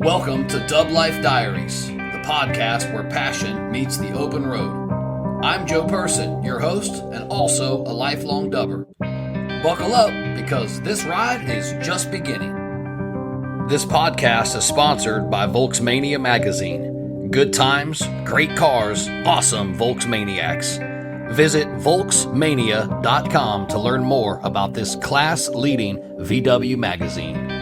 Welcome to DubLife Diaries, the podcast where passion meets the open road. I'm Joe Person, your host, and also a lifelong dubber. Buckle up, because this ride is just beginning. This podcast is sponsored by Volksmania magazine. Good times, great cars, awesome Volksmaniacs. Visit Volksmania.com to learn more about this class-leading VW magazine.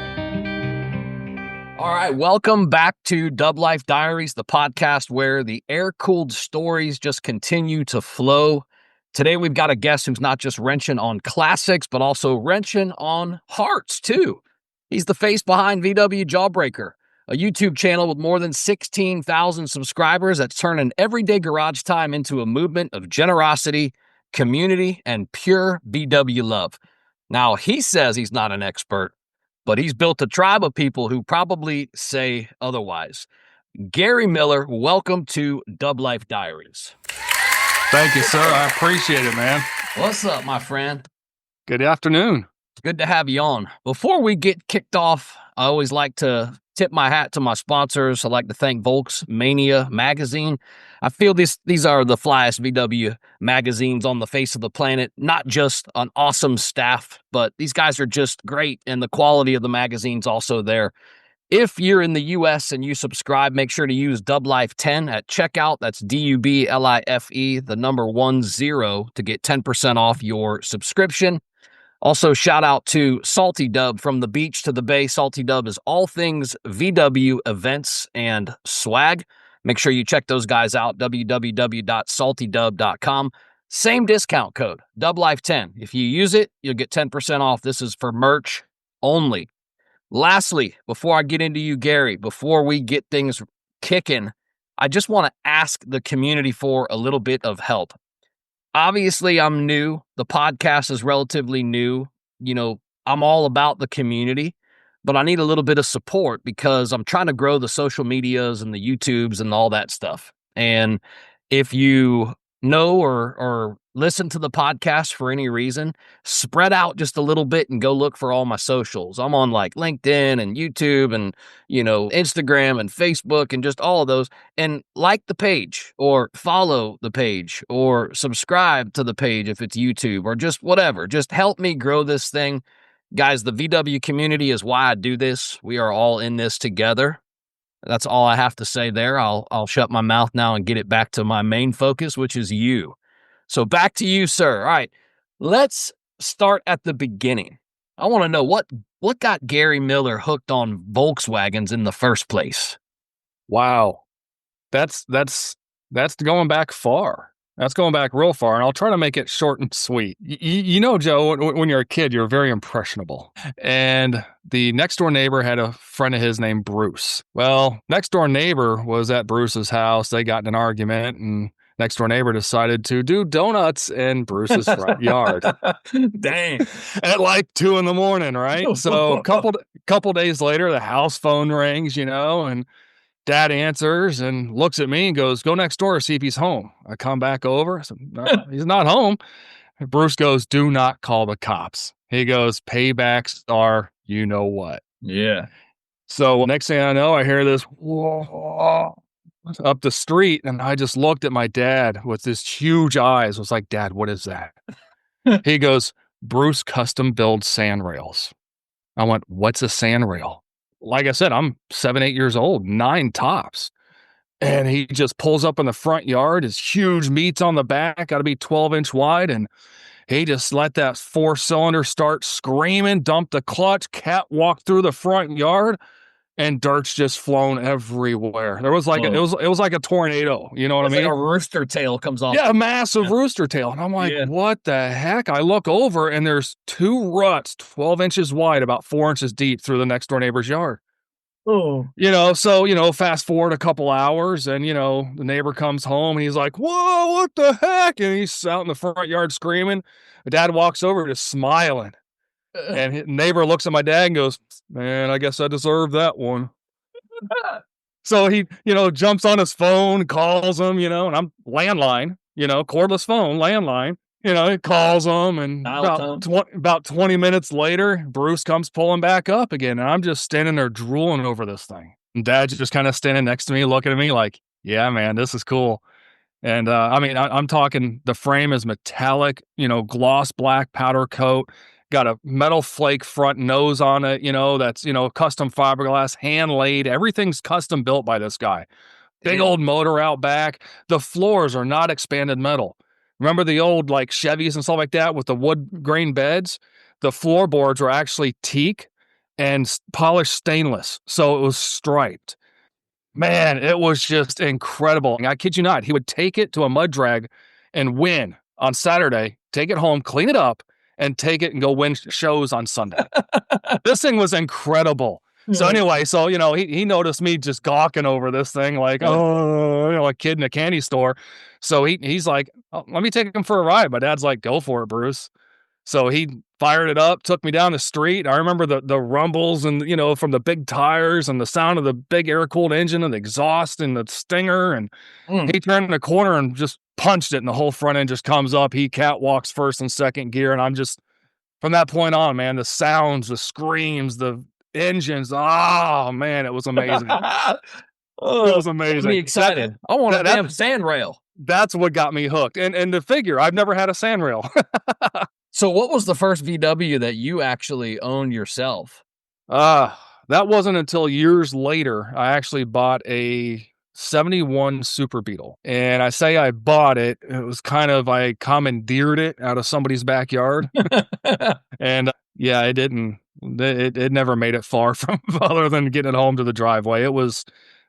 All right, welcome back to DubLife Diaries, the podcast where the air-cooled stories just continue to flow. Today we've got a guest who's not just wrenching on classics, but also wrenching on hearts, too. He's the face behind VW Jawbreaker, a YouTube channel with more than 16,000 subscribers that's turning everyday garage time into a movement of generosity, community, and pure VW love. Now, he says he's not an expert, but he's built a tribe of people who probably say otherwise. Gary Miller, welcome to DubLife Diaries. Thank you, sir. I appreciate it, man. What's up, my friend? Good afternoon. Good to have you on. Before we get kicked off, I always like to tip my hat to my sponsors. I like to thank Volksmania magazine. I feel these are the flyest VW magazines on the face of the planet. Not just an awesome staff, but these guys are just great, and the quality of the magazine's also there. If you're in the U.S. and you subscribe, make sure to use DubLife 10 at checkout. That's DUBLIFE, the number 10, to get 10% off your subscription. Also, shout out to Salty Dub, from the beach to the bay. Salty Dub is all things VW events and swag. Make sure you check those guys out, www.saltydub.com. Same discount code, DubLife10. If you use it, you'll get 10% off. This is for merch only. Lastly, before I get into you, Gary, before we get things kicking, I just want to ask the community for a little bit of help. Obviously, I'm new. The podcast is relatively new. You know, I'm all about the community, but I need a little bit of support because I'm trying to grow the social medias and the YouTubes and all that stuff. And if you know or listen to the podcast for any reason, spread out just a little bit and go look for all my socials. I'm on like LinkedIn and YouTube and, Instagram and Facebook and just all of those, and like the page or follow the page or subscribe to the page if it's YouTube or just whatever. Just help me grow this thing. Guys, the VW community is why I do this. We are all in this together. That's all I have to say there. I'll shut my mouth now and get it back to my main focus, which is you. So back to you, sir. All right, let's start at the beginning. I want to know what got Gary Miller hooked on Volkswagens in the first place. Wow. That's going back far. That's going back real far, and I'll try to make it short and sweet. You know, Joe, when you're a kid, you're very impressionable. And the next door neighbor had a friend of his named Bruce. Well, next door neighbor was at Bruce's house. They got in an argument, and next door neighbor decided to do donuts in Bruce's front yard. Dang. At like 2 a.m, right? So a couple days later, the house phone rings, and Dad answers and looks at me and goes, "Go next door, see if he's home." I come back over. I said, "No, he's not home." And Bruce goes, "Do not call the cops." He goes, "Paybacks are you know what." Yeah. So next thing I know, I hear this whoa up the street, and I just looked at my dad with his huge eyes. I was like, "Dad, what is that?" He goes, "Bruce custom builds sandrails." I went, "What's a sandrail?" Like I said, I'm 7, 8 years old, 9 tops. And he just pulls up in the front yard. His huge meats on the back, got to be 12-inch wide. And he just let that 4-cylinder start screaming, dumped the clutch, catwalked through the front yard, and dirt's just flown everywhere. There was like it was like a tornado. You know what I mean? Like a rooster tail comes off. Yeah, a massive rooster tail. And I'm like, What the heck? I look over and there's 2 ruts, 12 inches wide, about 4 inches deep through the next door neighbor's yard. Oh. So, fast forward a couple hours and, the neighbor comes home and he's like, "Whoa, what the heck?" And he's out in the front yard screaming. My dad walks over just smiling. And his neighbor looks at my dad and goes, "Man, I guess I deserve that one." So he, jumps on his phone, calls him, and I'm landline, cordless phone, landline. He calls him, and about 20 minutes later, Bruce comes pulling back up again, and I'm just standing there drooling over this thing. And Dad's just kind of standing next to me, looking at me like, yeah, man, this is cool. And I mean, I'm talking the frame is metallic, gloss black powder coat, got a metal flake front nose on it, that's, custom fiberglass, hand laid. Everything's custom built by this guy. Big old motor out back. The floors are not expanded metal. Remember the old like Chevys and stuff like that with the wood grain beds? The floorboards were actually teak and polished stainless. So it was striped. Man, it was just incredible. I kid you not. He would take it to a mud drag and win on Saturday, take it home, clean it up, and take it and go win shows on Sunday. This thing was incredible. So anyway, he noticed me just gawking over this thing like, a kid in a candy store. So he's like, oh, let me take him for a ride. My dad's like, go for it, Bruce. So he fired it up, took me down the street. I remember the rumbles and, from the big tires and the sound of the big air-cooled engine and the exhaust and the stinger. And he turned the corner and just punched it and the whole front end just comes up. He catwalks first and second gear. And I'm just, from that point on, man, the sounds, the screams, the engines. Oh, man, it was amazing. It was amazing. Me excited. I want a damn sandrail. That's what got me hooked. And the figure, I've never had a sandrail. So what was the first VW that you actually owned yourself? That wasn't until years later. I actually bought a 71 Super Beetle. And I say I bought it. It was kind of, I commandeered it out of somebody's backyard. And yeah, it never made it far from other than getting it home to the driveway.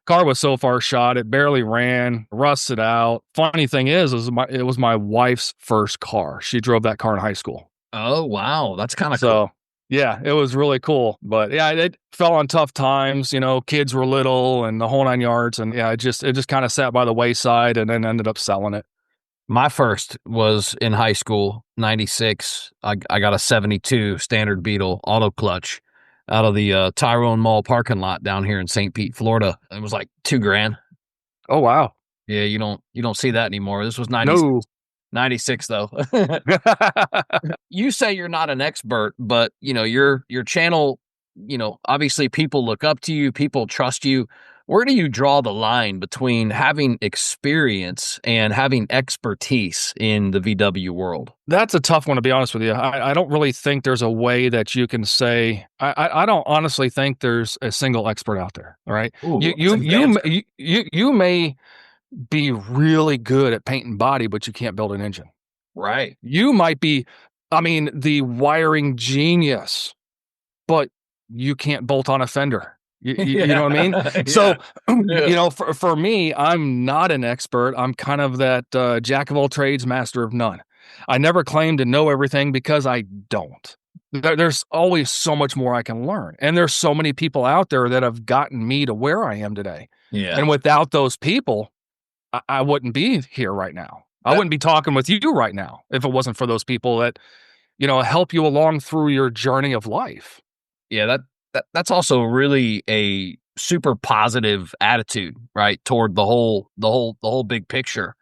Car was so far shot, it barely ran, rusted out. Funny thing is it was my wife's first car. She drove that car in high school. Oh, wow. That's kind of cool. Yeah, it was really cool. But yeah, it fell on tough times. Kids were little and the whole 9 yards. And yeah, it just kind of sat by the wayside and then ended up selling it. My first was in high school, 96. I got a 72 standard Beetle auto clutch out of the Tyrone Mall parking lot down here in St. Pete, Florida. It was like $2,000. Oh, wow. Yeah, you don't see that anymore. This was 96. No. 96 though. You say you're not an expert, but your channel, obviously people look up to you, people trust you. Where do you draw the line between having experience and having expertise in the VW world? That's a tough one, to be honest with you. I don't really think there's a way that you can say. I don't honestly think there's a single expert out there. All right, Ooh, you may be really good at paint and body, but you can't build an engine. Right. You might be, the wiring genius, but you can't bolt on a fender. You know what I mean? Yeah. So, for me, I'm not an expert. I'm kind of that jack of all trades, master of none. I never claim to know everything because I don't. There's always so much more I can learn. And there's so many people out there that have gotten me to where I am today. Yeah. And without those people, I wouldn't be here right now. I wouldn't be talking with you right now if it wasn't for those people that, help you along through your journey of life. Yeah, that's also really a super positive attitude, right? Toward the whole big picture.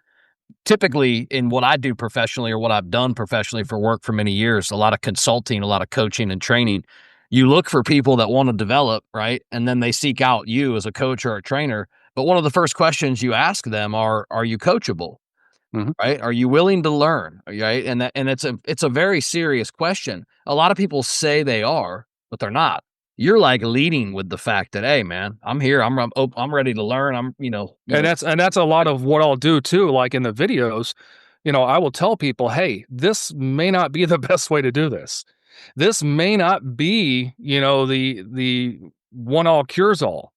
Typically in what I do professionally or what I've done professionally for work for many years, a lot of consulting, a lot of coaching and training, you look for people that want to develop, right? And then they seek out you as a coach or a trainer. But one of the first questions you ask them are you coachable? Mm-hmm. Right? Are you willing to learn? Right? And it's a very serious question. A lot of people say they are, but they're not. You're like leading with the fact that, hey man, I'm here. I'm ready to learn. And that's a lot of what I'll do too. Like in the videos, I will tell people, hey, this may not be the best way to do this. This may not be, the one all cures all,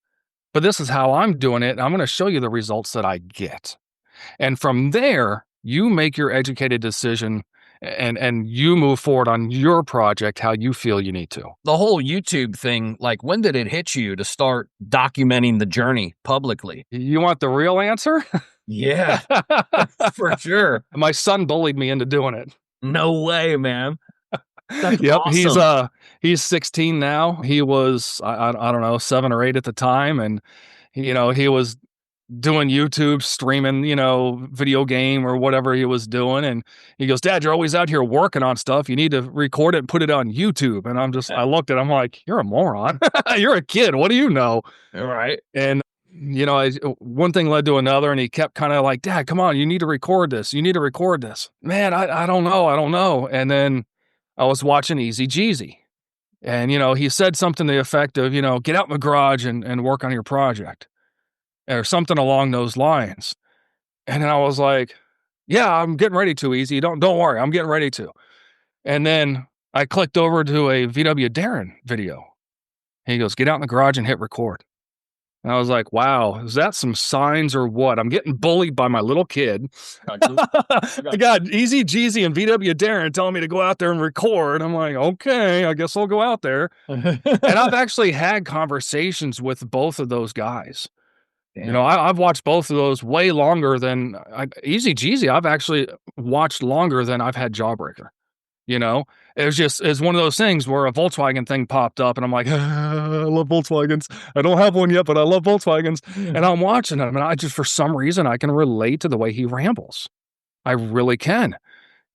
but this is how I'm doing it. And I'm going to show you the results that I get. And from there, you make your educated decision and you move forward on your project how you feel you need to. The whole YouTube thing, like when did it hit you to start documenting the journey publicly? You want the real answer? Yeah, for sure. My son bullied me into doing it. No way, man. That's yep, awesome. He's 16 now. He was I don't know 7 or 8 at the time, and he was doing YouTube, streaming, video game or whatever he was doing. And he goes, Dad, you're always out here working on stuff. You need to record it and put it on YouTube. And I looked at him like, you're a moron. You're a kid. What do you know? All right. And, one thing led to another. And he kept kind of like, Dad, come on, you need to record this. You need to record this. Man, I don't know. I don't know. And then I was watching Easy Jeezy. And, he said something to the effect of, get out in the garage and work on your project or something along those lines. And then I was like, yeah, I'm getting ready to, Easy. Don't worry. I'm getting ready to. And then I clicked over to a VW Darren video. He goes, get out in the garage and hit record. And I was like, wow, is that some signs or what? I'm getting bullied by my little kid. I got Easy Jeezy and VW Darren telling me to go out there and record. I'm like, okay, I guess I'll go out there. And I've actually had conversations with both of those guys. Damn. I've watched both of those way longer than Easy Jeezy. I've actually watched longer than I've had Jawbreaker. It's one of those things where a Volkswagen thing popped up and I'm like, I love Volkswagens. I don't have one yet, but I love Volkswagens. And I'm watching him and I just, for some reason, I can relate to the way he rambles. I really can.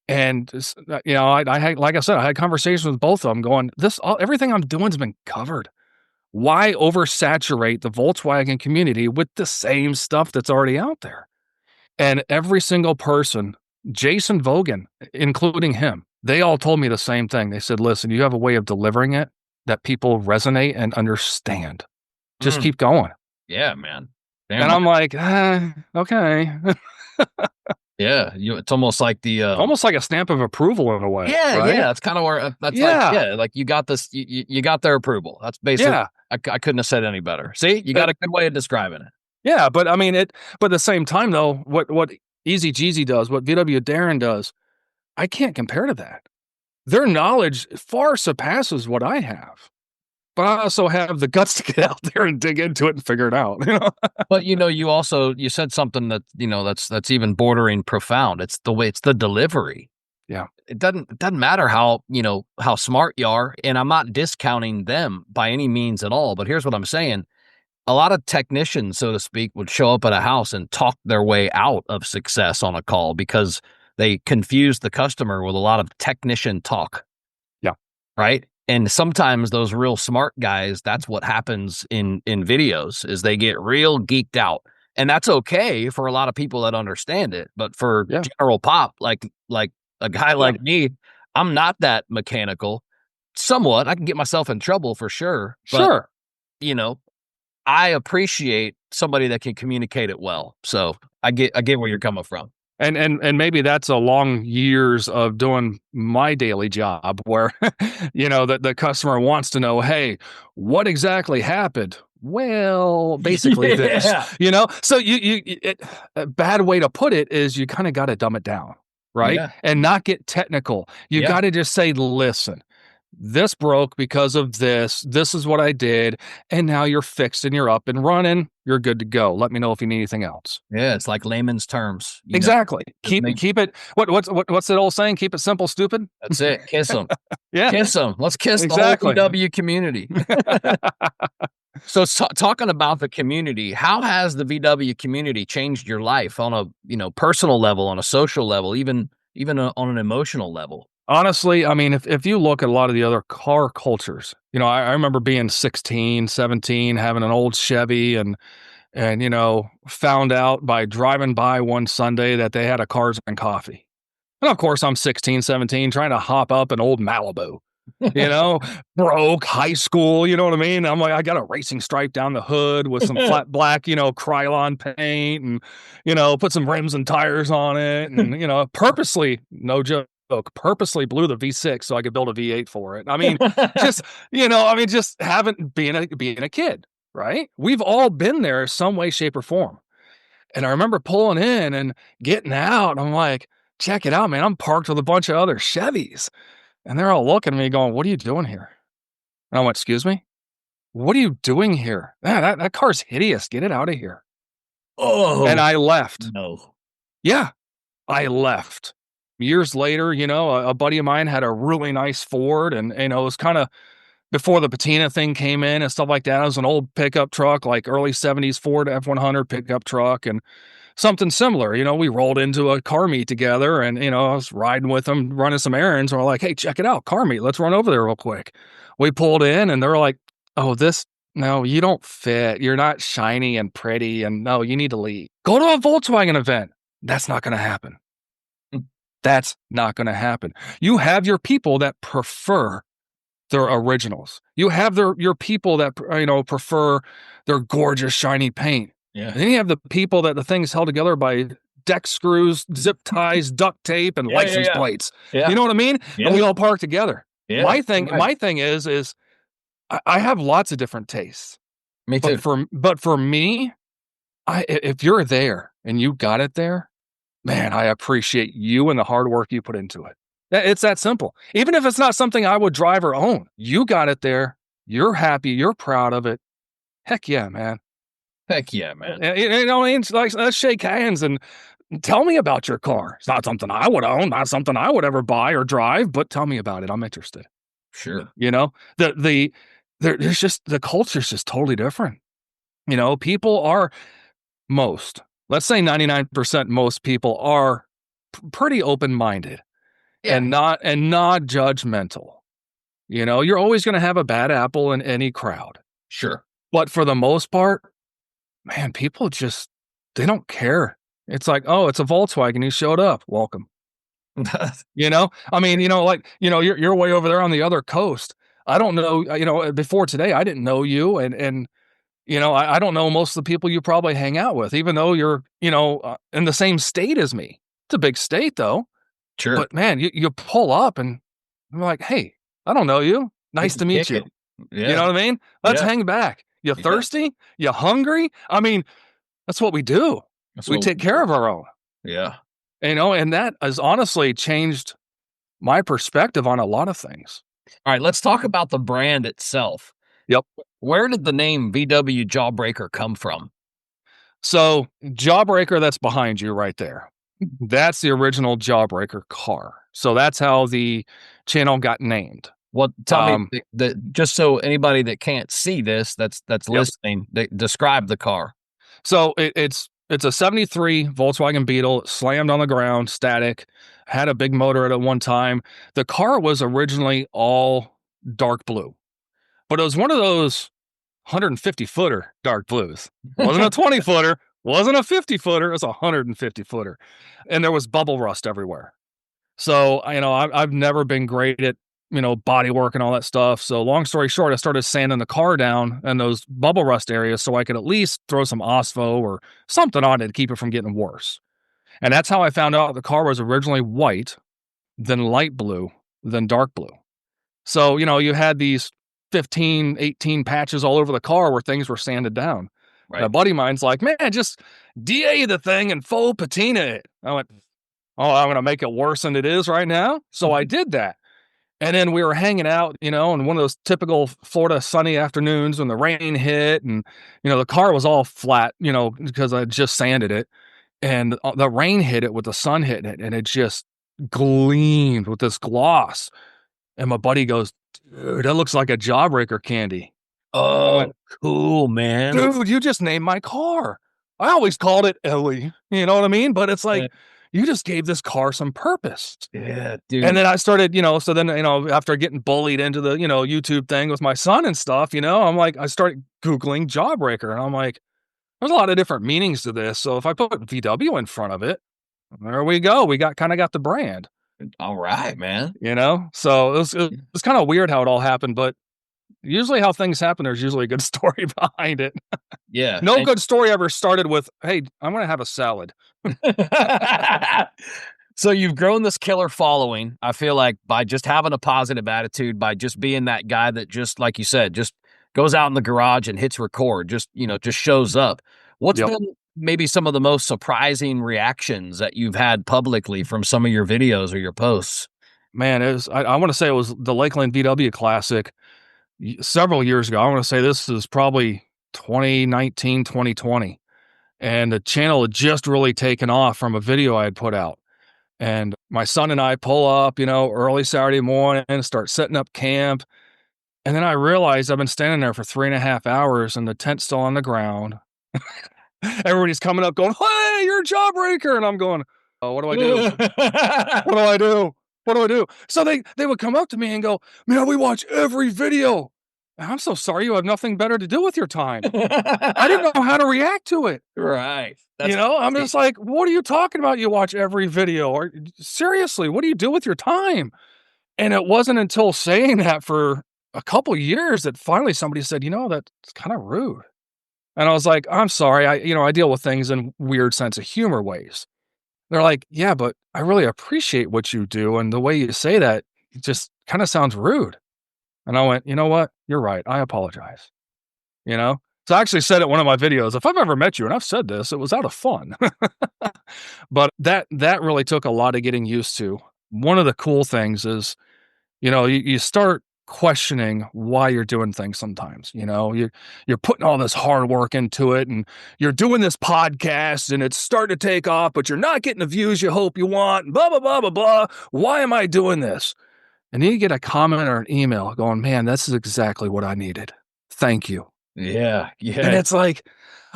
And, I had, like I said, I had conversations with both of them going, everything I'm doing has been covered. Why oversaturate the Volkswagen community with the same stuff that's already out there? And every single person, Jason Vogan, including him, they all told me the same thing. They said, listen, you have a way of delivering it that people resonate and understand. Just keep going. Yeah, man. Damn. And I'm like, okay. Yeah, it's almost like almost like a stamp of approval in a way. Yeah, right? yeah. That's kind of where like you got this. You got their approval. That's basically. Yeah. I couldn't have said any better. See, you got a good way of describing it. Yeah, but I mean it. But at the same time, though, what Easy Jeezy does, what VW Darren does, I can't compare to that. Their knowledge far surpasses what I have. But I also have the guts to get out there and dig into it and figure it out. But you said something that that's even bordering profound. It's the delivery. Yeah. It doesn't matter how smart you are, and I'm not discounting them by any means at all. But here's what I'm saying. A lot of technicians, so to speak, would show up at a house and talk their way out of success on a call because they confuse the customer with a lot of technician talk. Yeah. Right. And sometimes those real smart guys, that's what happens in videos is they get real geeked out. And that's okay for a lot of people that understand it. But for general pop, like a guy like me, I'm not that mechanical. Somewhat. I can get myself in trouble for sure. But, I appreciate somebody that can communicate it well. So I get where you're coming from. And maybe that's a long years of doing my daily job where, the customer wants to know, hey, what exactly happened? Well, basically this, so a bad way to put it is you kind of got to dumb it down, right? Yeah. And not get technical. You got to just say, listen, this broke because of this. This is what I did. And now you're fixed and you're up and running. You're good to go. Let me know if you need anything else. Yeah, it's like layman's terms. Exactly. Keep it. What's that old saying? Keep it simple, stupid. That's it. Kiss them. Yeah. Kiss them. Let's kiss the whole VW community. So talking about the community, how has the VW community changed your life on a personal level, on a social level, even on an emotional level? Honestly, I mean, if you look at a lot of the other car cultures, I remember being 16, 17, having an old Chevy and found out by driving by one Sunday that they had a Cars and Coffee. And of course, I'm 16, 17, trying to hop up an old Malibu, broke, high school, you know what I mean? I'm like, I got a racing stripe down the hood with some flat black, Krylon paint and, put some rims and tires on it and, purposely, no joke, purposely blew the V6 so I could build a V8 for it. I mean, just being a kid, right? We've all been there some way, shape, or form. And I remember pulling in and getting out. And I'm like, check it out, man. I'm parked with a bunch of other Chevys. And they're all looking at me going, what are you doing here? And I went, excuse me? What are you doing here? That car's hideous. Get it out of here. Oh. And I left. No. Yeah, I left. Years later, a buddy of mine had a really nice Ford and, it was kind of before the patina thing came in and stuff like that. It was an old pickup truck, like early 70s Ford F100 pickup truck, and something similar. We rolled into a car meet together, and I was riding with them, running some errands, and we're like, hey, check it out, car meet, let's run over there real quick. We pulled in, and they're like, oh, no, you don't fit, you're not shiny and pretty, and no, you need to leave. Go to a Volkswagen event. That's not going to happen. That's not going to happen. You have your people that prefer their originals. You have your people that prefer their gorgeous shiny paint. Yeah. And then you have the people that the thing's held together by deck screws, zip ties, duct tape, and license plates. Yeah. You know what I mean? Yeah. And we all park together. Yeah. My thing is I have lots of different tastes. Me too. But for me, if you're there and you got it there, man, I appreciate you and the hard work you put into it. It's that simple. Even if it's not something I would drive or own, you got it there. You're happy. You're proud of it. Heck yeah, man. Heck yeah, man. Like, let's shake hands and tell me about your car. It's not something I would own, not something I would ever buy or drive, but tell me about it. I'm interested. Sure. There's just, the culture's just totally different. People are let's say 99%, most people are pretty open-minded. Yeah. and not judgmental. You're always going to have a bad apple in any crowd. Sure. But for the most part, man, people just, they don't care. It's like, oh, it's a Volkswagen. You showed up. Welcome. You're way over there on the other coast. I don't know, before today, I didn't know you. And I don't know most of the people you probably hang out with, even though you're, in the same state as me. It's a big state though. Sure. But man, you pull up and I'm like, hey, I don't know you. Nice to meet you. Yeah. You know what I mean? Let's hang back. You thirsty? You hungry? I mean, that's what we do. We take care of our own. Yeah. And that has honestly changed my perspective on a lot of things. All right, let's talk about the brand itself. Yep. Where did the name VW Jawbreaker come from? So, Jawbreaker, that's behind you right there. That's the original Jawbreaker car. So that's how the channel got named. Well, tell me, just so anybody that can't see this, that's listening, describe the car. So it's a 73 Volkswagen Beetle, slammed on the ground, static, had a big motor at one time. The car was originally all dark blue, but it was one of those 150-footer dark blues. It wasn't a 20-footer, wasn't a 50-footer, it was a 150-footer. And there was bubble rust everywhere. So, I've never been great at, body work and all that stuff. So long story short, I started sanding the car down in those bubble rust areas so I could at least throw some Ospo or something on it to keep it from getting worse. And that's how I found out the car was originally white, then light blue, then dark blue. So, you had these 15, 18 patches all over the car where things were sanded down. Right. And a buddy of mine's like, man, just DA the thing and faux patina it. I went, oh, I'm going to make it worse than it is right now. So I did that. And then we were hanging out, in one of those typical Florida sunny afternoons when the rain hit and, the car was all flat, because I just sanded it. And the rain hit it with the sun hitting it, and it just gleamed with this gloss. And my buddy goes, dude, that looks like a Jawbreaker candy. Oh, cool, man. Dude, you just named my car. I always called it Ellie. You know what I mean? But it's like, you just gave this car some purpose. Yeah, dude. And then I started, after getting bullied into the, YouTube thing with my son and stuff, I'm like, I started Googling Jawbreaker, and I'm like, there's a lot of different meanings to this. So if I put VW in front of it, there we go. We got the brand. All right, man. So it was kind of weird how it all happened, but usually how things happen, there's usually a good story behind it. Yeah. No good story ever started with, hey, I'm going to have a salad. So you've grown this killer following, I feel like, by just having a positive attitude, by just being that guy that just, like you said, just goes out in the garage and hits record, just shows up. What's been maybe some of the most surprising reactions that you've had publicly from some of your videos or your posts? Man, I want to say it was the Lakeland VW Classic several years ago. I want to say this is probably 2019, 2020. And the channel had just really taken off from a video I had put out. And my son and I pull up, early Saturday morning and start setting up camp. And then I realized I've been standing there for 3.5 hours and the tent's still on the ground. Everybody's coming up going, "Hey, you're a jawbreaker." And I'm going, "Oh, what do I do? What do I do? What do I do?" So they would come up to me and go, "Man, we watch every video." And I'm so sorry, you have nothing better to do with your time. I didn't know how to react to it. Right. You know, I'm just like, "What are you talking about? You watch every video? Or seriously, what do you do with your time?" And it wasn't until saying that for a couple years that finally somebody said, that's kind of rude. And I was like, "I'm sorry. I deal with things in weird sense of humor ways." They're like, "Yeah, but I really appreciate what you do. And the way you say that, it just kind of sounds rude." And I went, "You know what? You're right. I apologize." You know? So I actually said it in one of my videos. If I've ever met you, and I've said this, it was out of fun. But that really took a lot of getting used to. One of the cool things is, you start questioning why you're doing things sometimes. You're putting all this hard work into it, and you're doing this podcast and it's starting to take off, but you're not getting the views you hope you want, and blah, blah, blah, blah, blah. Why am I doing this? And then you get a comment or an email going, "Man, this is exactly what I needed. Thank you." Yeah. And Yeah. it's like,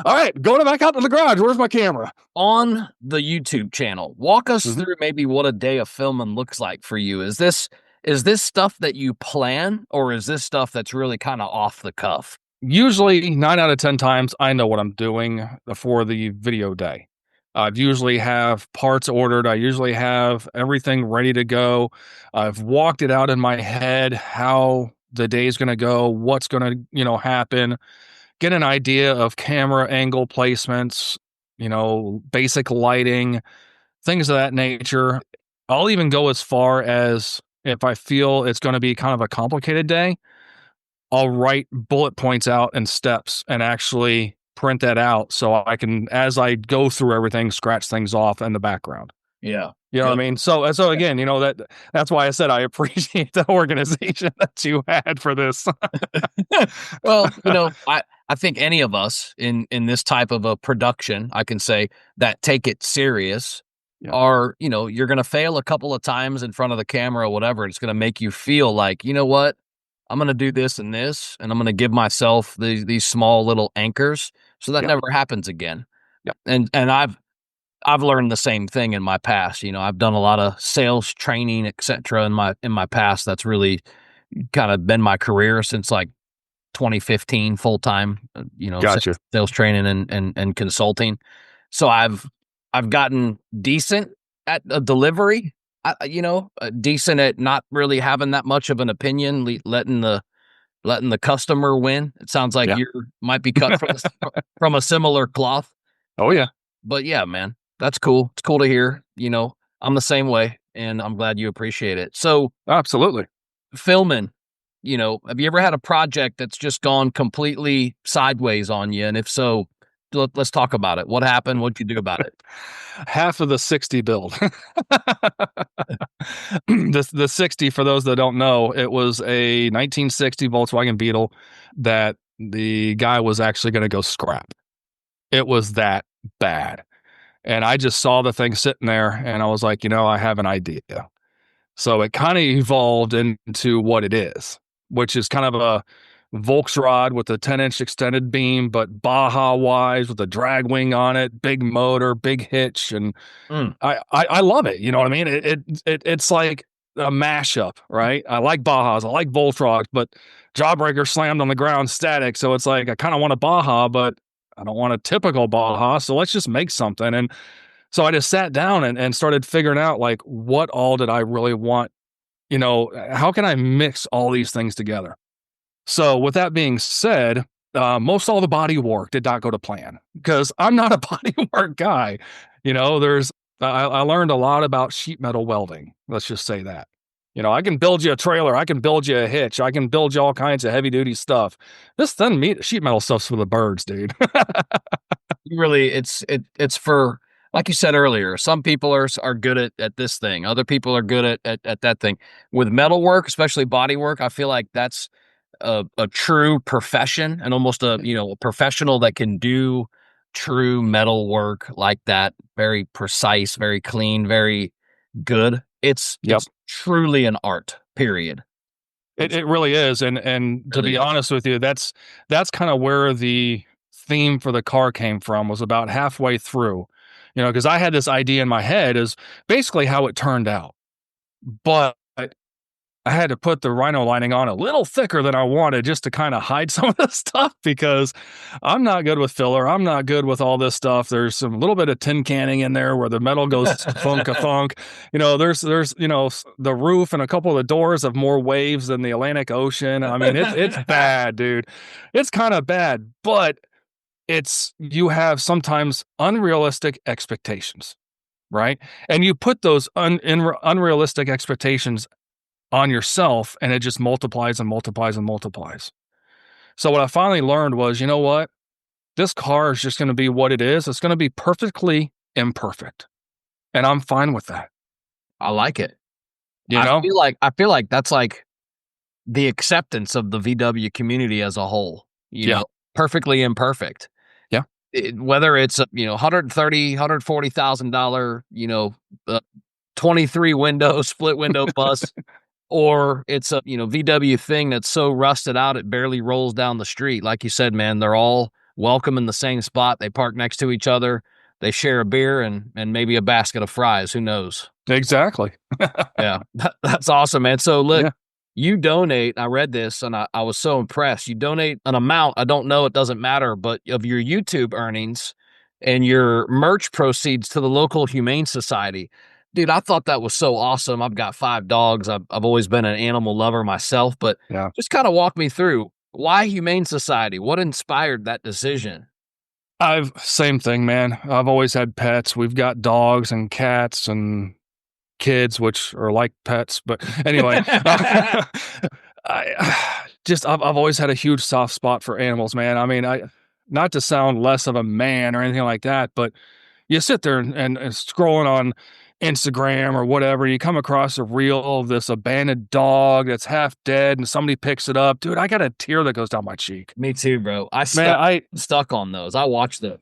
all right, going back out to the garage. Where's my camera? On the YouTube channel, walk us Mhm. through maybe what a day of filming looks like for you. Is this stuff that you plan, or is this stuff that's really kind of off the cuff? Usually 9 out of 10 times, I know what I'm doing for the video day. I usually have parts ordered. I usually have everything ready to go. I've walked it out in my head, how the day's going to go, what's going to, happen, get an idea of camera angle placements, basic lighting, things of that nature. I'll even go as far as if I feel it's going to be kind of a complicated day, I'll write bullet points out and steps and actually print that out so I can, as I go through everything, scratch things off in the background. Yeah. You know what I Yep. mean? So again, that's why I said I appreciate the organization that you had for this. Well, I think any of us in this type of a production, I can say, that take it serious Yeah, are, you're going to fail a couple of times in front of the camera or whatever. It's going to make you feel like, you know what? I'm going to do this and I'm going to give myself these small little anchors so that yeah, never happens again. yeah. And I've learned the same thing in my past. I've done a lot of sales training, etc. in my past. That's really kind of been my career since like 2015 full time, Gotcha. sales training and consulting. So I've gotten decent at a delivery, decent at not really having that much of an opinion, letting the customer win. It sounds like Yeah. you might be cut from a similar cloth. Oh yeah. But yeah, man, that's cool. It's cool to hear. I'm the same way, and I'm glad you appreciate it. So Absolutely. filming, have you ever had a project that's just gone completely sideways on you? And if so, let's talk about it. What happened? What'd you do about it? Half of the 60 build. The 60, for those that don't know, it was a 1960 Volkswagen Beetle that the guy was actually going to go scrap. It was that bad. And I just saw the thing sitting there and I was like, I have an idea. So it kind of evolved into what it is, which is kind of a Volksrod with a 10-inch extended beam, but Baja wise with a drag wing on it, big motor, big hitch. And Mm. I love it. You know what I mean? It's like a mashup, right? I like Bajas, I like Voltrogs, but Jawbreaker slammed on the ground static. So it's like I kind of want a Baja, but I don't want a typical Baja. So let's just make something. And so I just sat down and started figuring out like what all did I really want? How can I mix all these things together? So with that being said, most all the body work did not go to plan because I'm not a body work guy. I learned a lot about sheet metal welding. Let's just say that. I can build you a trailer, I can build you a hitch, I can build you all kinds of heavy duty stuff. This sheet metal stuff's for the birds, dude. Really, it's for, like you said earlier, some people are good at this thing. Other people are good at that thing. With metal work, especially body work, I feel like that's a true profession and almost a professional that can do true metal work like that. Very precise, very clean, very good. It's Yep. truly an art, period. It really is. And to Really be is. honest with you, that's kind of where the theme for the car came from, was about halfway through, because I had this idea in my head is basically how it turned out. But I had to put the rhino lining on a little thicker than I wanted just to kind of hide some of the stuff, because I'm not good with filler. I'm not good with all this stuff. There's some little bit of tin canning in there where the metal goes thunk a thunk. There's the roof and a couple of the doors have more waves than the Atlantic Ocean. I mean, it's bad, dude. It's kind of bad, but you have sometimes unrealistic expectations, right? And you put those unrealistic expectations on yourself, and it just multiplies and multiplies and multiplies. So what I finally learned was, you know what? This car is just going to be what it is. It's going to be perfectly imperfect. And I'm fine with that. I like it. You know? I feel like that's like the acceptance of the VW community as a whole, perfectly imperfect. Yeah. Whether it's a, $130,000, $140,000, 23 window, split window bus, or it's a, VW thing that's so rusted out it barely rolls down the street. Like you said, man, they're all welcome in the same spot. They park next to each other. They share a beer and maybe a basket of fries. Who knows? Exactly. Yeah, that's awesome, man. So look, Yeah. you donate. I read this and I was so impressed. You donate an amount. I don't know. It doesn't matter, but of your YouTube earnings and your merch proceeds to the local Humane Society. Dude, I thought that was so awesome. I've got 5 dogs. I've always been an animal lover myself, but Yeah. just kind of walk me through why Humane Society? What inspired that decision? Same thing, man. I've always had pets. We've got dogs and cats and kids, which are like pets. But anyway, I've always had a huge soft spot for animals, man. I mean, not to sound less of a man or anything like that, but you sit there and scrolling on Instagram or whatever, you come across a reel of this abandoned dog that's half dead and somebody picks it up. Dude, I got a tear that goes down my cheek. Me too, bro. I stuck on those. I watched them.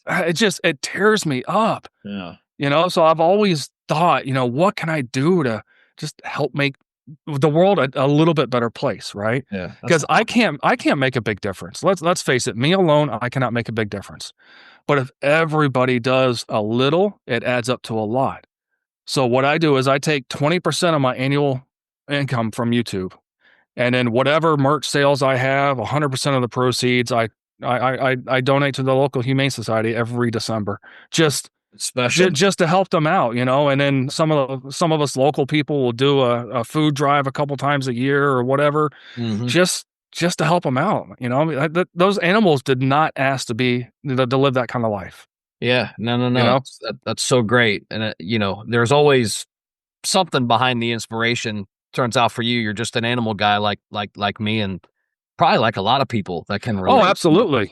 It tears me up. Yeah. So I've always thought, what can I do to just help make the world a little bit better place, right? Yeah. Because I can't make a big difference. Let's face it, me alone, I cannot make a big difference. But if everybody does a little, it adds up to a lot. So what I do is I take 20% of my annual income from YouTube, and then whatever merch sales I have, 100% of the proceeds, I donate to the local Humane Society every December. Just to help them out, and then some of us local people will do a food drive a couple times a year or whatever, just to help them out. I mean, those animals did not ask to live that kind of life. Yeah, no. That's so great. And there's always something behind the inspiration. Turns out for you, you're just an animal guy like me, and probably like a lot of people that can relate. Oh, absolutely.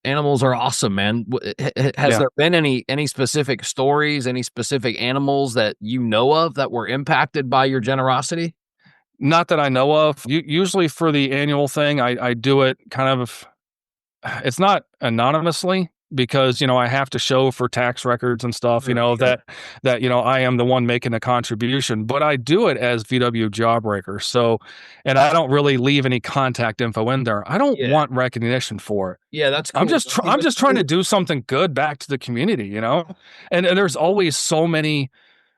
Animals are awesome, man. Has there been any specific stories, any specific animals that you know of that were impacted by your generosity? Not that I know of. Usually for the annual thing, I do it kind of, it's not anonymously, because I have to show for tax records and stuff, that I am the one making a contribution, but I do it as VW Jawbreaker. So, and I don't really leave any contact info in there. I don't want recognition for it. Yeah, that's cool. I'm just trying to do something good back to the community, and there's always so many.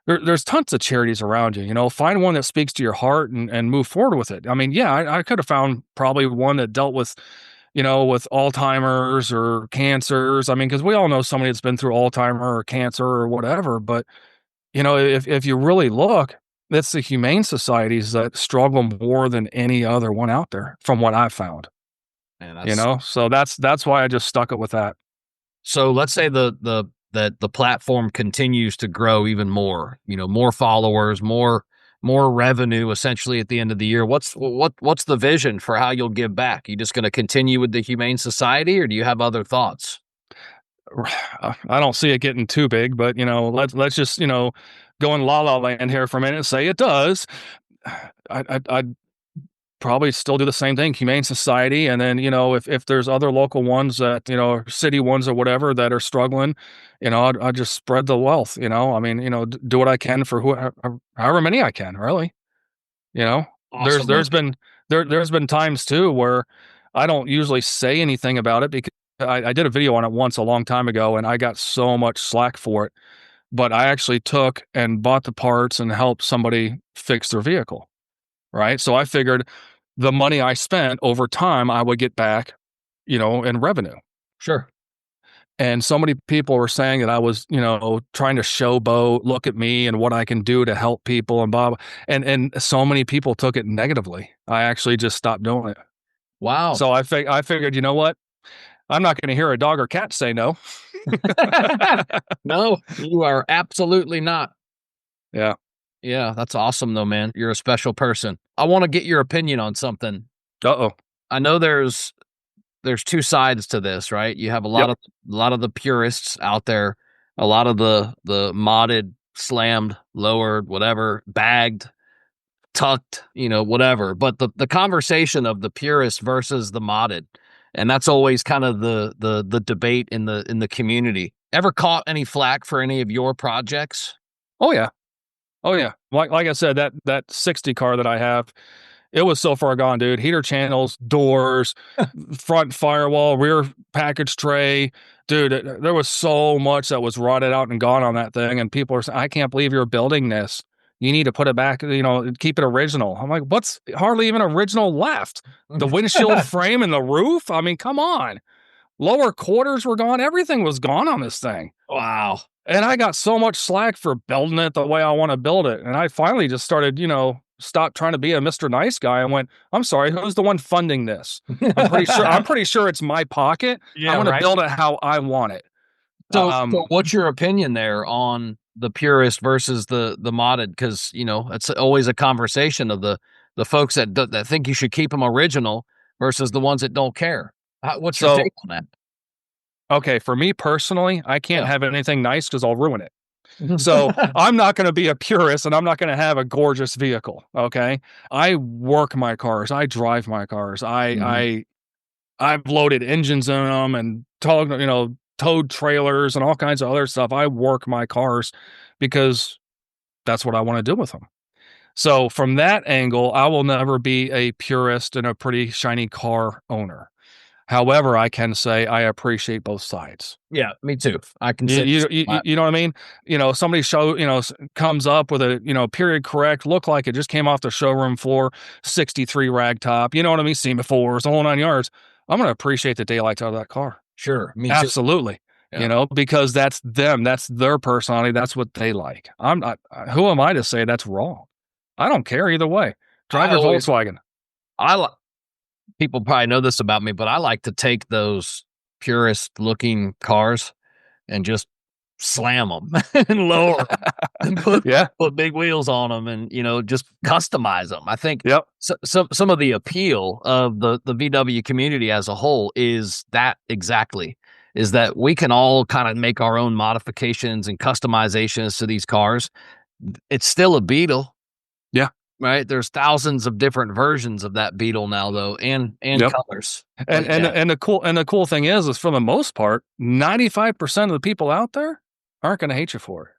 There's tons of charities around you, find one that speaks to your heart and move forward with it. I mean, yeah, I could have found probably one that dealt with Alzheimer's or cancers. I mean, because we all know somebody that's been through Alzheimer or cancer or whatever. But, if you really look, it's the humane societies that struggle more than any other one out there, from what I've found. Man, so that's why I just stuck it with that. So let's say that the platform continues to grow even more, more followers, more revenue essentially at the end of the year. What's the vision for how you'll give back? You just going to continue with the Humane Society, or do you have other thoughts? I don't see it getting too big, but let's just go in la la land here for a minute and say it does. I'd probably still do the same thing, Humane Society, and then if there's other local ones that city ones or whatever that are struggling, I'd just spread the wealth. I mean, do what I can for however many I can, really. Awesome there's been times too where I don't usually say anything about it because I did a video on it once a long time ago and I got so much slack for it. But I actually took and bought the parts and helped somebody fix their vehicle. Right. So I figured the money I spent over time, I would get back, in revenue. Sure. And so many people were saying that I was, trying to showboat, look at me and what I can do to help people and blah, blah. And so many people took it negatively. I actually just stopped doing it. Wow. So I figured, you know what? I'm not going to hear a dog or cat say no. No, you are absolutely not. Yeah. Yeah, that's awesome though, man. You're a special person. I want to get your opinion on something. Uh-oh. I know there's two sides to this, right? You have a lot of the purists out there, a lot of the modded, slammed, lowered, whatever, bagged, tucked, whatever. But the conversation of the purist versus the modded, and that's always kind of the debate in the community. Ever caught any flack for any of your projects? Oh yeah. Oh yeah. Like I said, that 60 car that I have, it was so far gone, dude. Heater channels, doors, front firewall, rear package tray. Dude, there was so much that was rotted out and gone on that thing. And people are saying, I can't believe you're building this. You need to put it back, keep it original. I'm like, what's hardly even original left? The windshield frame and the roof? I mean, come on. Lower quarters were gone. Everything was gone on this thing. Wow. And I got so much slack for building it the way I want to build it. And I finally just started, stopped trying to be a Mr. Nice Guy and went, I'm sorry, who's the one funding this? I'm pretty sure it's my pocket. Yeah, I'm going to build it how I want it. So what's your opinion there on the purist versus the modded? Because, it's always a conversation of the folks that think you should keep them original versus the ones that don't care. What's your take on that? Okay, for me personally, I can't have anything nice because I'll ruin it. So I'm not going to be a purist and I'm not going to have a gorgeous vehicle. Okay. I work my cars. I drive my cars. I've loaded engines in them and towed trailers and all kinds of other stuff. I work my cars because that's what I want to do with them. So from that angle, I will never be a purist and a pretty shiny car owner. However, I can say I appreciate both sides. Yeah, me too. I can say you know what I mean? Somebody comes up with a, period correct, look like it just came off the showroom floor, 63 rag top, you know what I mean? Semaphores, the whole 9 yards. I'm going to appreciate the daylights out of that car. Sure. Me too. Absolutely. Yeah. Because that's them. That's their personality. That's what they like. I'm not, who am I to say that's wrong? I don't care either way. Drive your Volkswagen. People probably know this about me, but I like to take those purist looking cars and just slam them and lower them and put big wheels on them and, just customize them. I think some of the appeal of the VW community as a whole is that we can all kind of make our own modifications and customizations to these cars. It's still a Beetle. Yeah. Right. There's thousands of different versions of that Beetle now, though, and colors. And the cool thing is for the most part, 95% of the people out there aren't going to hate you for it.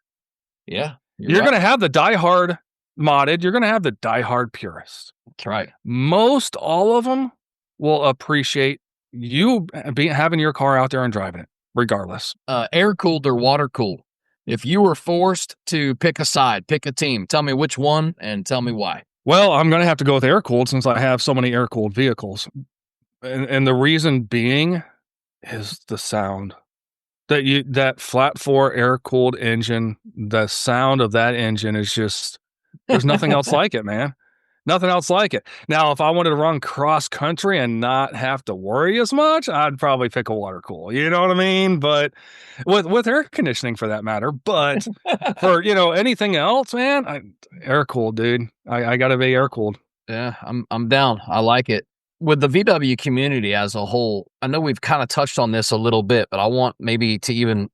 Yeah, you're going to have the diehard modded. You're going to have the diehard purist. That's right. Most all of them will appreciate you having your car out there and driving it, regardless. Air cooled or water cooled. If you were forced to pick a side, pick a team, tell me which one and tell me why. Well, I'm going to have to go with air-cooled since I have so many air-cooled vehicles. And the reason being is the sound. That flat 4 air-cooled engine, the sound of that engine is just, there's nothing else like it, man. Nothing else like it. Now, if I wanted to run cross country and not have to worry as much, I'd probably pick a water cool. You know what I mean? But with air conditioning for that matter. But for anything else, man, air cooled, dude. I gotta be air cooled. Yeah, I'm down. I like it. With the VW community as a whole, I know we've kind of touched on this a little bit, but I want maybe to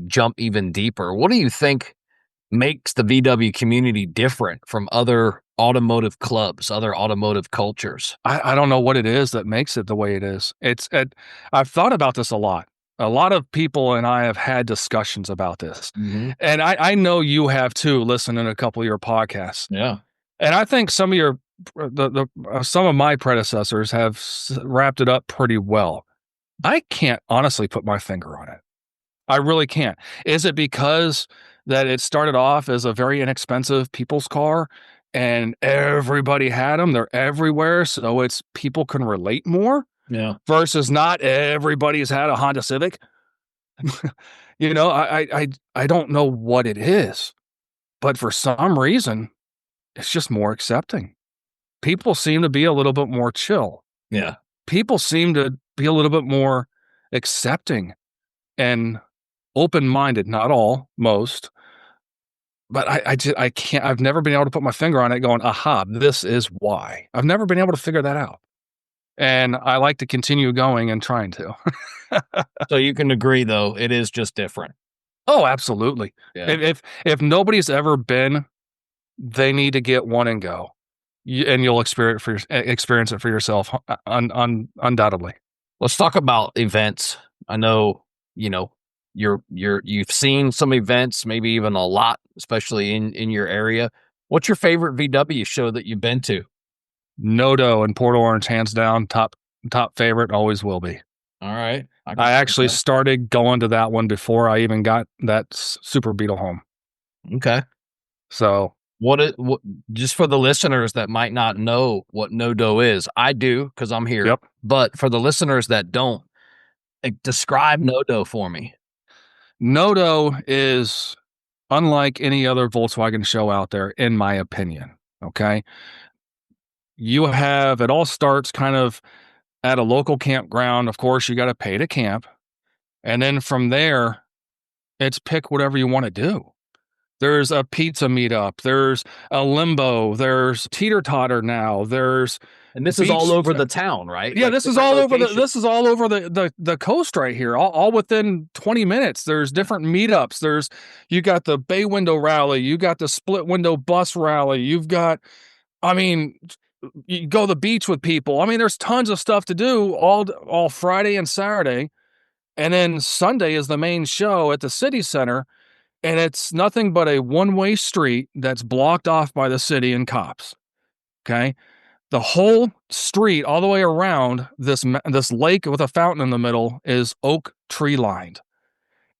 jump even deeper. What do you think makes the VW community different from other automotive clubs, other automotive cultures? I don't know what it is that makes it the way it is. I've thought about this a lot. A lot of people and I have had discussions about this. Mm-hmm. And I know you have too, listening to a couple of your podcasts. Yeah. And I think some of your some of my predecessors have wrapped it up pretty well. I can't honestly put my finger on it. I really can't. Is it because that it started off as a very inexpensive people's car and everybody had them? They're everywhere, so it's people can relate more. Yeah. Versus not everybody's had a Honda Civic. I don't know what it is, but for some reason, it's just more accepting. People seem to be a little bit more chill. Yeah. People seem to be a little bit more accepting and open-minded. Not all, most. But I can't, I've never been able to put my finger on it going, aha, this is why. I've never been able to figure that out. And I like to continue going and trying to. So you can agree, though, it is just different. Oh, absolutely. Yeah. If nobody's ever been, they need to get one and go. And you'll experience it for yourself, undoubtedly. Let's talk about events. I know, you've seen some events, maybe even a lot, especially in your area. What's your favorite VW show that you've been to? Nodo in Port Orange, hands down, top favorite, always will be. All right. I actually started going to that one before I even got that Super Beetle home. Okay. So what just for the listeners that might not know what Nodo is, I do because I'm here. Yep. But for the listeners that don't, describe Nodo for me. Nodo is unlike any other Volkswagen show out there, in my opinion. Okay. It all starts kind of at a local campground. Of course, you got to pay to camp. And then from there, it's pick whatever you want to do. There's a pizza meetup. There's a limbo. There's teeter totter now. And this is all over the town, right? Yeah, like this is all over the coast right here. All within 20 minutes. There's different meetups. You got the bay window rally. You got the split window bus rally. You go to the beach with people. I mean, there's tons of stuff to do all Friday and Saturday. And then Sunday is the main show at the city center. And it's nothing but a one-way street that's blocked off by the city and cops. Okay. The whole street all the way around this lake with a fountain in the middle is oak tree lined.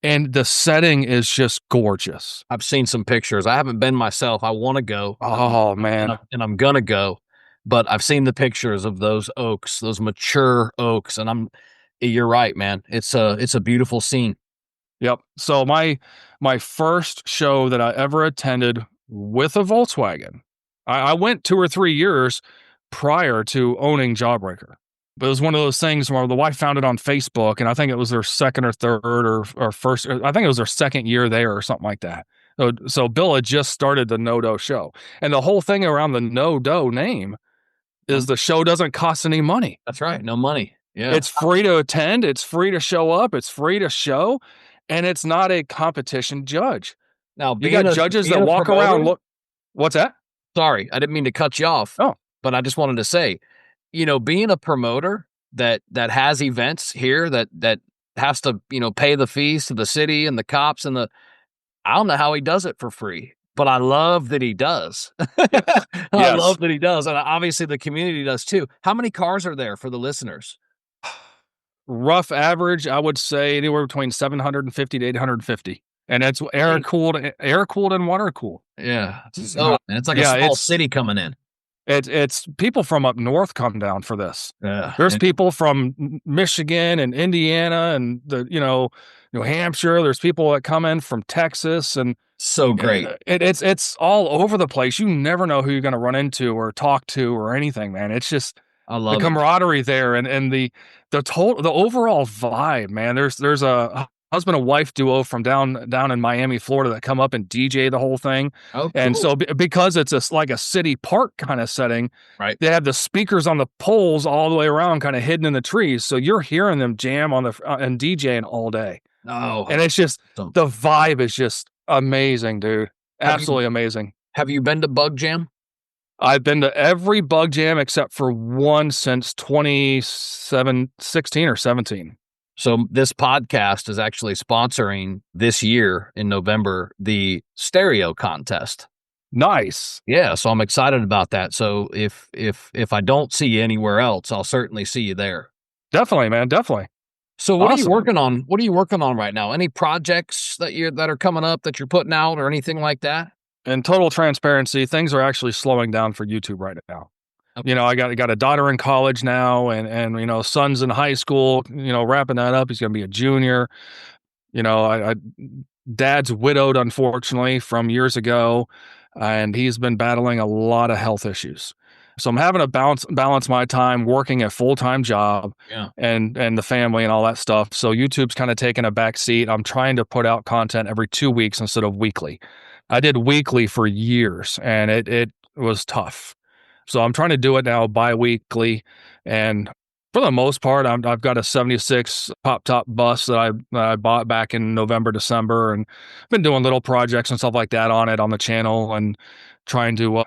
And the setting is just gorgeous. I've seen some pictures. I haven't been myself. I want to go. Oh, man. And I'm going to go. But I've seen the pictures of those oaks, those mature oaks. And you're right, man. It's a beautiful scene. Yep. So my first show that I ever attended with a Volkswagen, I went 2 or 3 years prior to owning Jawbreaker. But it was one of those things where the wife found it on Facebook, and I think it was their second or third or first. I think it was their second year there or something like that. So Bill had just started the No-Do show. And the whole thing around the No-Do name is the show doesn't cost any money. That's right. No money. Yeah. It's free to attend. It's free to show up. It's free to show. And it's not a competition judge. Now, you got judges that walk around. Look, what's that? Sorry, I didn't mean to cut you off. Oh, but I just wanted to say, being a promoter that has events here that has to, pay the fees to the city and the cops and I don't know how he does it for free, but I love that he does. I love that he does. And obviously the community does too. How many cars are there for the listeners? Rough average, I would say anywhere between 750 to 850. And it's air cooled and water cooled. Yeah. It's like a small city coming in. It's people from up north come down for this. Yeah. There's people from Michigan and Indiana and New Hampshire. There's people that come in from Texas and so great. It's all over the place. You never know who you're going to run into or talk to or anything, man. It's just I love the camaraderie there and the overall vibe, man. There's a husband and wife duo from down in Miami, Florida that come up and DJ the whole thing. Oh, cool. And so because it's like a city park kind of setting, right? They have the speakers on the poles all the way around, kind of hidden in the trees. So you're hearing them jam on and DJing all day. Oh, and it's just the vibe is just amazing, dude. Absolutely amazing. Have you been to Bug Jam? I've been to every Bug Jam except for one since 2016 or 17. So this podcast is actually sponsoring this year in November the stereo contest. Nice. Yeah, so I'm excited about that. So if I don't see you anywhere else, I'll certainly see you there. Definitely, man. Definitely. So what are you Awesome. working on? What are you working on right now? Any projects that are coming up that you're putting out or anything like that? In total transparency, things are actually slowing down for YouTube right now. You know, I got a daughter in college now, and son's in high school. Wrapping that up. He's going to be a junior. I dad's widowed, unfortunately, from years ago, and he's been battling a lot of health issues. So I'm having to balance my time working a full-time job Yeah. and the family and all that stuff. So YouTube's kind of taking a back seat. I'm trying to put out content every 2 weeks instead of weekly. I did weekly for years, and it was tough. So I'm trying to do it now bi-weekly, and for the most part, I've got a '76 pop top bus that I bought back in November, December, and been doing little projects and stuff like that on it on the channel, and trying to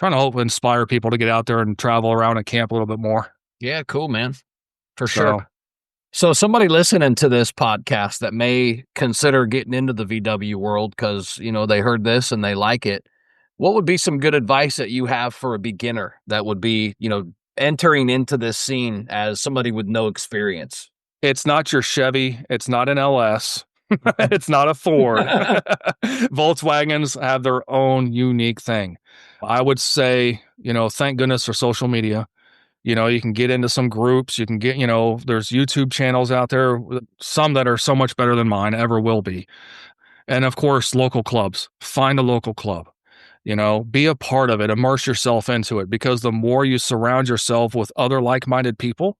hope inspire people to get out there and travel around and camp a little bit more. Yeah, cool, man. For So, sure. So somebody listening to this podcast that may consider getting into the VW world because, they heard this and they like it, what would be some good advice that you have for a beginner that would be, entering into this scene as somebody with no experience? it's not your Chevy, it's not an LS, it's not a Ford. Volkswagens have their own unique thing. I would say, thank goodness for social media. You can get into some groups. You can get, there's YouTube channels out there, some that are so much better than mine, ever will be. And of course, local clubs. Find a local club. Be a part of it, immerse yourself into it, because the more you surround yourself with other like-minded people,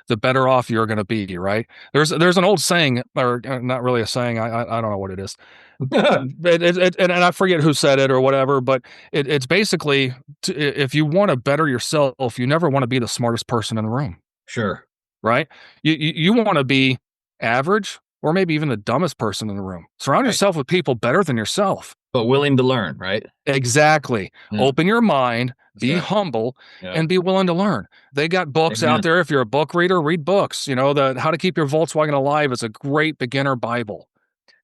the better off you're going to be, right? There's an old saying, or not really a saying, I don't know what it is. And I forget who said it or whatever, but it's basically, if you want to better yourself, you never want to be the smartest person in the room, Sure. right? You want to be average, or maybe even the dumbest person in the room. Surround Right. yourself with people better than yourself. But willing to learn, right? Exactly. Yeah. Open your mind, That's be right. humble, Yeah. and be willing to learn. They got books Amen. out there. If you're a book reader, read books. The How to Keep Your Volkswagen Alive is a great beginner Bible.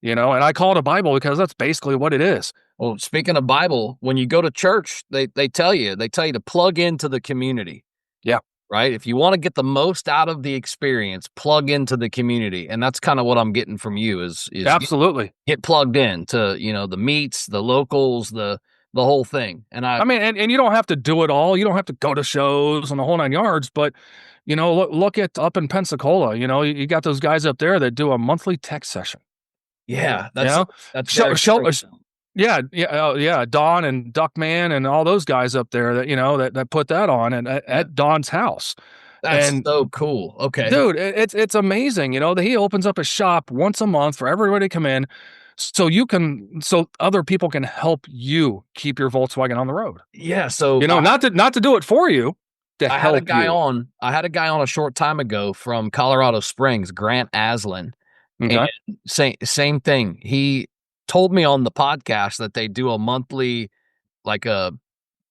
And I call it a Bible because that's basically what it is. Well, speaking of Bible, when you go to church, they tell you to plug into the community. Yeah. Right? If you want to get the most out of the experience, plug into the community. And that's kind of what I'm getting from you is Absolutely. get plugged in to, the meets, the locals, the whole thing. And I mean, and you don't have to do it all. You don't have to go to shows and the whole 9 yards, but look at up in Pensacola, you got those guys up there that do a monthly tech session. Yeah, that's Yeah, Don and Duckman and all those guys up there that that put that on and at Don's house. That's so cool. Okay. Dude, it's amazing. He opens up a shop once a month for everybody to come in, so other people can help you keep your Volkswagen on the road. Yeah. So not to do it for you, to I help had a guy you. I had a guy on a short time ago from Colorado Springs, Grant Aslan. Okay. And same thing. He told me on the podcast that they do a monthly, like a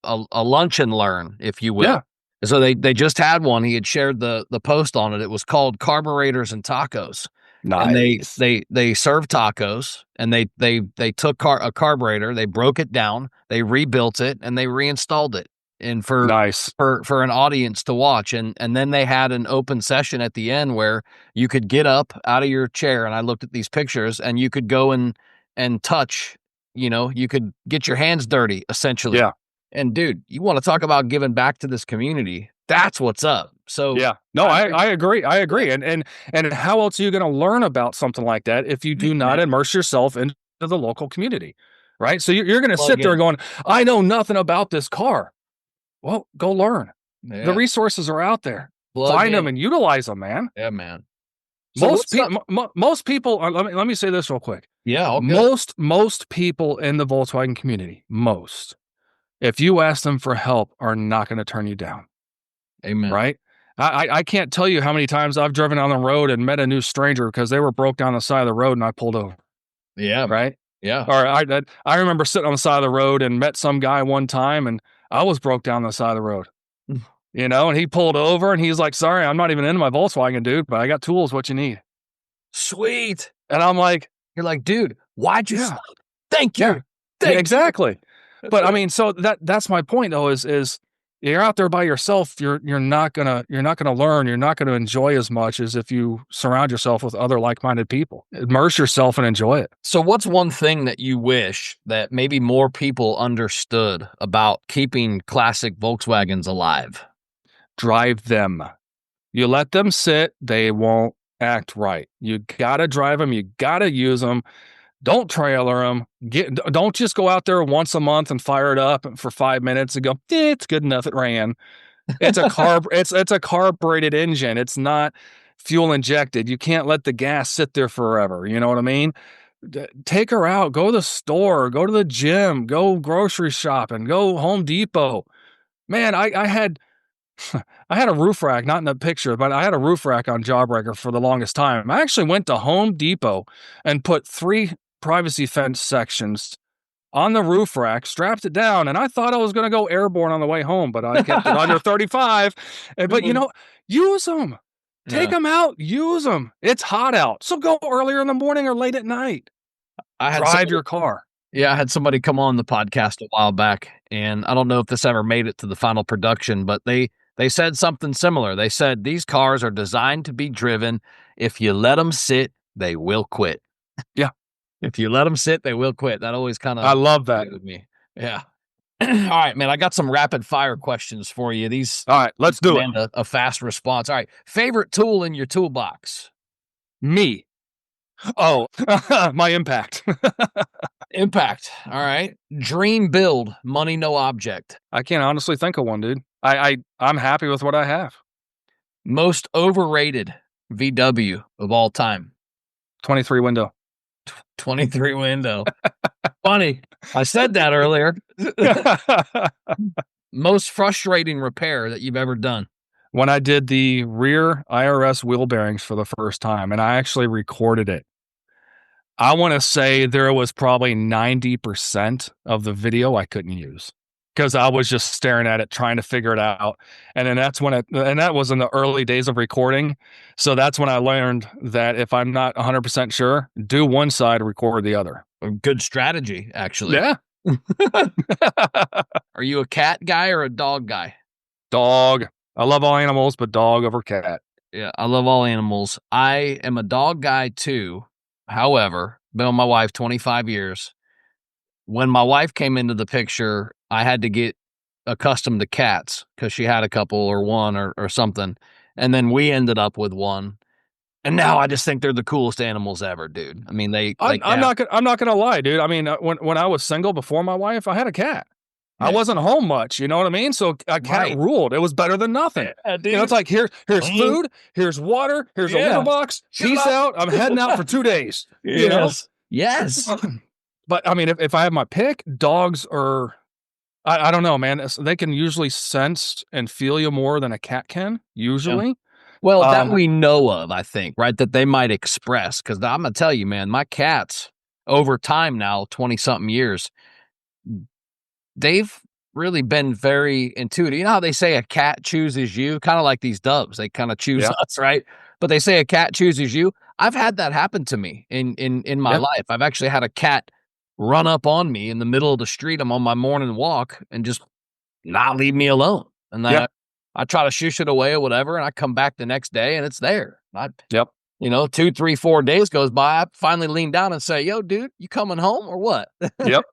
lunch and learn, if you will. Yeah. So they just had one. He had shared the post on it. It was called Carburetors and Tacos. Nice. And they serve tacos, and they took a carburetor, they broke it down, they rebuilt it, and they reinstalled it. And for Nice. for an audience to watch, and then they had an open session at the end where you could get up out of your chair, and I looked at these pictures, and you could go and touch, you could get your hands dirty essentially. Yeah. And dude, you want to talk about giving back to this community? That's what's up. So yeah, no, I agree. I agree. And how else are you going to learn about something like that if you do not immerse yourself into the local community, right? So you're going to sit there going, I know nothing about this car. Well, go learn. Yeah. The resources are out there. Find them and utilize them, man. Yeah, man. So most people are, let me say this real quick. Yeah. Most people in the Volkswagen community, if you ask them for help, are not going to turn you down. Amen. Right? I can't tell you how many times I've driven on the road and met a new stranger because they were broke down the side of the road and I pulled over. Yeah. Right? Yeah. Or I remember sitting on the side of the road and met some guy one time and I was broke down the side of the road. And he pulled over and he's like, sorry, I'm not even into my Volkswagen, dude, but I got tools, what you need. Sweet. And I'm like, you're like, dude, why'd you stop? Thank you. Yeah, exactly. But I mean, so that's my point though, is you're out there by yourself, you're not gonna learn, you're not gonna enjoy as much as if you surround yourself with other like-minded people. Immerse yourself and enjoy it. So what's one thing that you wish that maybe more people understood about keeping classic Volkswagens alive? Drive them. You let them sit, they won't act right. You gotta drive them, you gotta use them. Don't trailer them. Don't just go out there once a month and fire it up for 5 minutes and go, it's good enough. It ran. It's a it's a carbureted engine. It's not fuel injected. You can't let the gas sit there forever. You know what I mean? Take her out. Go to the store. Go to the gym. Go grocery shopping. Go Home Depot. Man, I had I had a roof rack, not in the picture, but I had a roof rack on Jawbreaker for the longest time. I actually went to Home Depot and put 3 privacy fence sections on the roof rack, strapped it down, and I thought I was going to go airborne on the way home, but I kept it under 35. But use them. Take them out. Use them. It's hot out, so go earlier in the morning or late at night. Drive your car. Yeah, I had somebody come on the podcast a while back, and I don't know if this ever made it to the final production, but they said something similar. They said these cars are designed to be driven. If you let them sit, they will quit. Yeah. If you let them sit, they will quit. That always kind of... I love that. With me. Yeah. All right, man. I got some rapid fire questions for you. All right, let's do it. A fast response. All right. Favorite tool in your toolbox? Me. Oh, my impact. Impact. All right. Dream build, money, no object. I can't honestly think of one, dude. I'm happy with what I have. Most overrated VW of all time? 23 window. 23 window. Funny. I said that earlier. Most frustrating repair that you've ever done? When I did the rear IRS wheel bearings for the first time, and I actually recorded it. I want to say there was probably 90% of the video I couldn't use because I was just staring at it, trying to figure it out. And then and that was in the early days of recording. So that's when I learned that if I'm not 100% sure, do one side, record the other. A good strategy, actually. Yeah. Are you a cat guy or a dog guy? Dog. I love all animals, but dog over cat. Yeah, I love all animals. I am a dog guy too. However, been with my wife 25 years. When my wife came into the picture, I had to get accustomed to cats because she had a couple or one or something. And then we ended up with one. And now I just think they're the coolest animals ever, dude. I mean, I'm not gonna lie, dude. I mean, when I was single before my wife, I had a cat. Yeah. I wasn't home much, you know what I mean? So a cat ruled. It was better than nothing. Yeah, dude. It's like here's food, here's water, here's a litter box. Peace out. I'm heading out for 2 days. Yes. You know? Yes. But I mean, if I have my pick, dogs are, I don't know, man. They can usually sense and feel you more than a cat can, usually. Yeah. Well, that we know of, I think, right? That they might express. Because I'm going to tell you, man, my cats, over time now, 20-something years, they've really been very intuitive. You know how they say a cat chooses you? Kind of like these doves. They kind of choose us, right? But they say a cat chooses you. I've had that happen to me in my life. I've actually had a cat run up on me in the middle of the street. I'm on my morning walk and just not leave me alone. And then I try to shush it away or whatever, and I come back the next day and it's there. 2, 3, 4 days goes by. I finally lean down and say, "Yo, dude, you coming home or what?" Yep.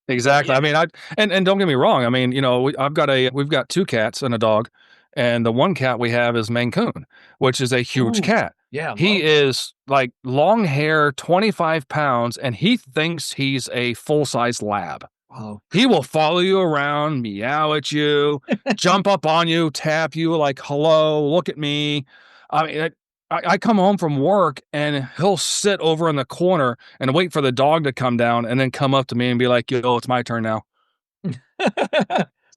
Exactly. I mean, and don't get me wrong. I mean, we've got 2 cats and a dog, and the one cat we have is Maine Coon, which is a huge cat. Yeah. He is like long hair, 25 pounds, and he thinks he's a full-size lab. Oh. He will follow you around, meow at you, jump up on you, tap you like, hello, look at me. I mean, I come home from work and he'll sit over in the corner and wait for the dog to come down and then come up to me and be like, yo, it's my turn now.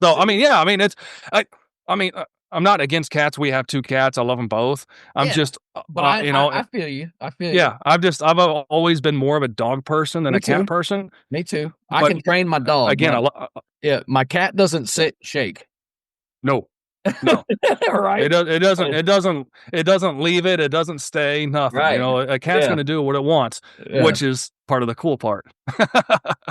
So, I mean, I'm not against cats. We have 2 cats. I love them both. I'm just, I feel you. Yeah. I've always been more of a dog person than a cat person. Me too. I can train my dog. Again, my cat doesn't sit, shake. No. Right. It doesn't leave it. It doesn't stay. Nothing. Right. A cat's going to do what it wants, which is part of the cool part.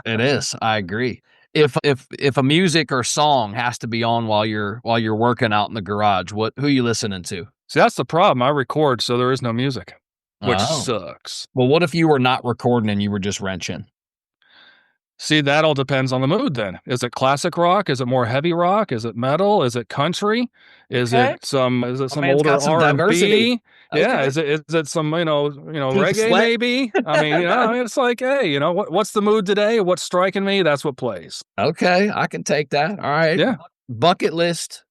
It is. I agree. If a music or song has to be on while you're working out in the garage, who you listening to? See, that's the problem. I record, so there is no music, which Oh. sucks. Well, what if you were not recording and you were just wrenching? See, that all depends on the mood then. Is it classic rock? Is it more heavy rock? Is it metal? Is it country? Is Okay. it some man's older got some R&B? diversity. Yeah, Okay. is it some, reggae Sweat. maybe? I mean, it's like, hey, what's the mood today? What's striking me? That's what plays. Okay, I can take that. All right. Yeah. Bucket list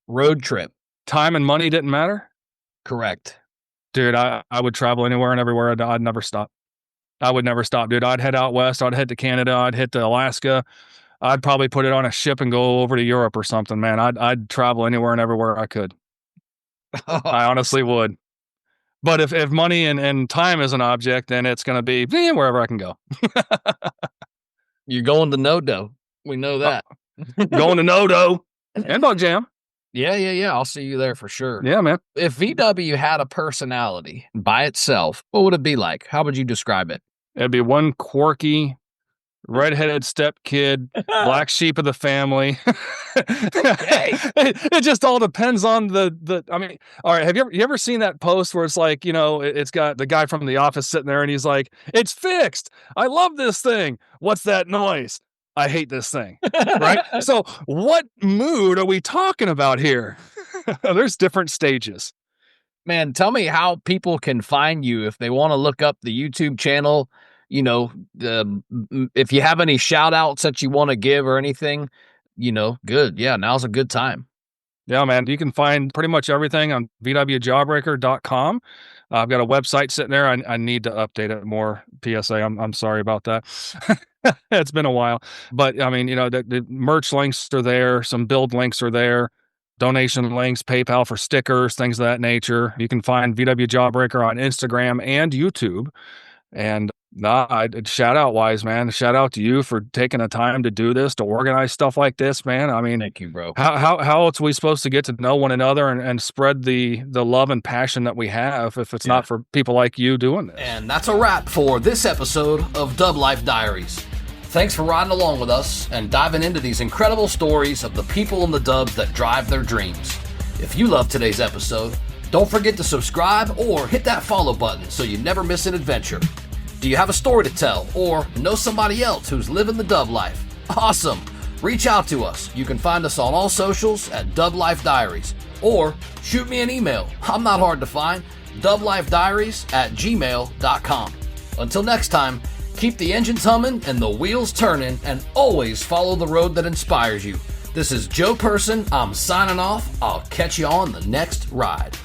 road trip. Time and money didn't matter? Correct. Dude, I would travel anywhere and everywhere. I'd never stop. I would never stop, dude. I'd head out west. I'd head to Canada. I'd hit to Alaska. I'd probably put it on a ship and go over to Europe or something, man. I'd travel anywhere and everywhere I could. I honestly would. But if money and time is an object, then it's going to be wherever I can go. You're going to Nodo. We know that. Going to Nodo and Bug Jam. Yeah. I'll see you there for sure. Yeah, man. If VW had a personality by itself, what would it be like? How would you describe it? It'd be one quirky, redheaded step kid, black sheep of the family. It just all depends on the. I mean, all right. Have you ever seen that post where it's like, it's got the guy from The Office sitting there and he's like, "It's fixed. I love this thing. What's that noise? I hate this thing." Right. So, what mood are we talking about here? There's different stages. Man, tell me how people can find you if they want to look up the YouTube channel. If you have any shout outs that you want to give or anything, good. Yeah, now's a good time. Yeah, man. You can find pretty much everything on VWJawbreaker.com. I've got a website sitting there. I need to update it more. PSA, I'm sorry about that. It's been a while. But, I mean, the merch links are there. Some build links are there. Donation links, PayPal for stickers, things of that nature. You can find VW Jawbreaker on Instagram and YouTube. And shout out wise, man. Shout out to you for taking the time to do this, to organize stuff like this, man. I mean, thank you, bro. How else are we supposed to get to know one another and spread the love and passion that we have if it's not for people like you doing this? And that's a wrap for this episode of DubLife Diaries. Thanks for riding along with us and diving into these incredible stories of the people and the dubs that drive their dreams. If you love today's episode, don't forget to subscribe or hit that follow button so you never miss an adventure. Do you have a story to tell or know somebody else who's living the dub life? Awesome! Reach out to us. You can find us on all socials at DubLife Diaries or shoot me an email. I'm not hard to find. DubLifeDiaries@gmail.com. Until next time, keep the engines humming and the wheels turning and always follow the road that inspires you. This is Joe Person. I'm signing off. I'll catch you on the next ride.